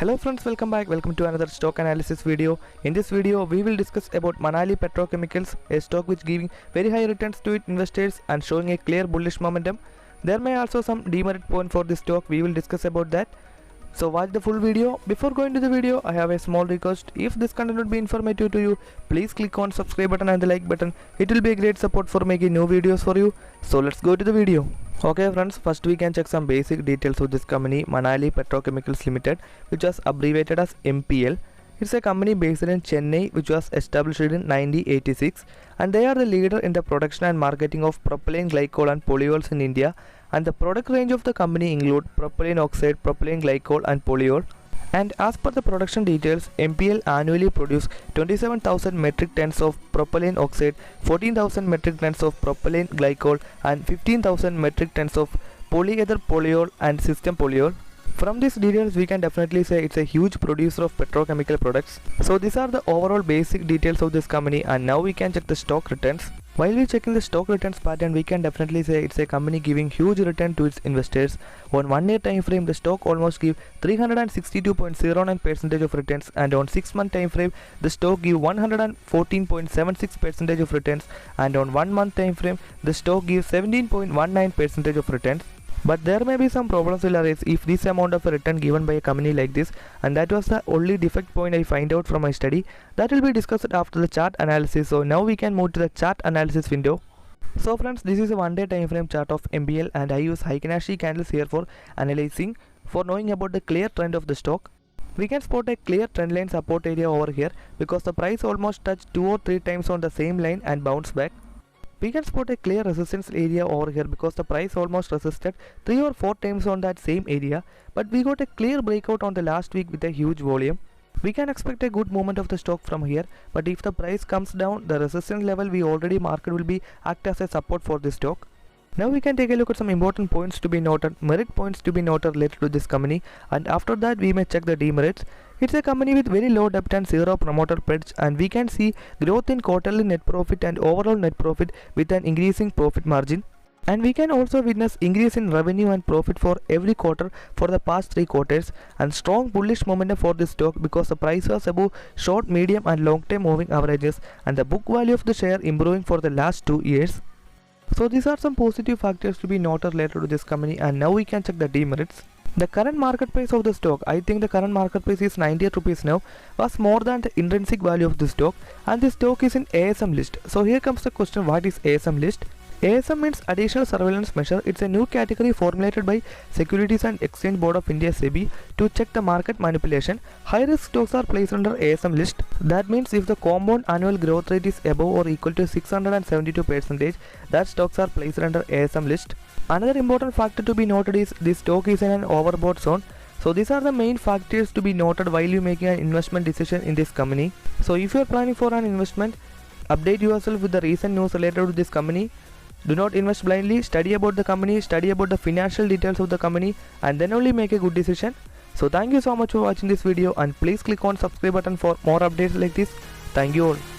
Hello friends, welcome to another stock analysis video. In this video we will discuss about Manali Petrochemicals, a stock which giving very high returns to its investors and showing a clear bullish momentum. There may also some demerit point for this stock, we will discuss about that. So watch the full video. Before going to the video, I have a small request. If this content would be informative to you, please click on subscribe button and the like button. It will be a great support for making new videos for you. So let's go to the video. Okay friends, first we can check some basic details of this company, Manali Petrochemicals Limited, which was abbreviated as MPL. It's a company based in Chennai which was established in 1986, and they are the leader in the production and marketing of propylene glycol and polyols in India, and the product range of the company include propylene oxide, propylene glycol and polyol. And as per the production details, MPL annually produce 27,000 metric tons of propylene oxide, 14,000 metric tons of propylene glycol and 15,000 metric tons of polyether polyol and system polyol. From these details we can definitely say it's a huge producer of petrochemical products. So these are the overall basic details of this company, and now we can check the stock returns. While we checking the stock returns pattern, we can definitely say it's a company giving huge return to its investors. On 1 year time frame, the stock almost give 362.09% of returns, and on 6 month time frame the stock give 114.76% of returns, and on 1 month time frame the stock gives 17.19% of returns. But there may be some problems will arise if this amount of a return given by a company like this, and that was the only defect point I find out from my study. That will be discussed after the chart analysis. So now we can move to the chart analysis window. So friends, this is a 1 day time frame chart of MPL, and I use Heikin-Ashi candles here for analyzing, for knowing about the clear trend of the stock. We can spot a clear trend line support area over here because the price almost touched 2 or 3 times on the same line and bounced back. We can spot a clear resistance area over here because the price almost resisted 3 or 4 times on that same area, but we got a clear breakout on the last week with a huge volume. We can expect a good movement of the stock from here, but if the price comes down, the resistance level we already marked will be act as a support for this stock. Now we can take a look at some important points to be noted, merit points to be noted related to this company, and after that we may check the demerits. It's a company with very low debt and zero promoter pledge, and we can see growth in quarterly net profit and overall net profit with an increasing profit margin. And we can also witness increase in revenue and profit for every quarter for the past 3 quarters, and strong bullish momentum for this stock because the price was above short, medium and long term moving averages, and the book value of the share improving for the last 2 years. So these are some positive factors to be noted related to this company, and now we can check the demerits. The current market price of the stock, I think the current market price is 98 rupees now, was more than the intrinsic value of the stock, and this stock is in ASM list. So here comes the question, what is ASM list? ASM means additional surveillance measure. It's a new category formulated by Securities and Exchange Board of India (SEBI) to check the market manipulation. High risk stocks are placed under ASM list. That means if the compound annual growth rate is above or equal to 672%, that stocks are placed under ASM list. Another important factor to be noted is this stock is in an overbought zone. So these are the main factors to be noted while you making an investment decision in this company. So if you are planning for an investment, update yourself with the recent news related to this company. Do not invest blindly, study about the company, study about the financial details of the company, and then only make a good decision. So thank you so much for watching this video, and please click on subscribe button for more updates like this. Thank you all.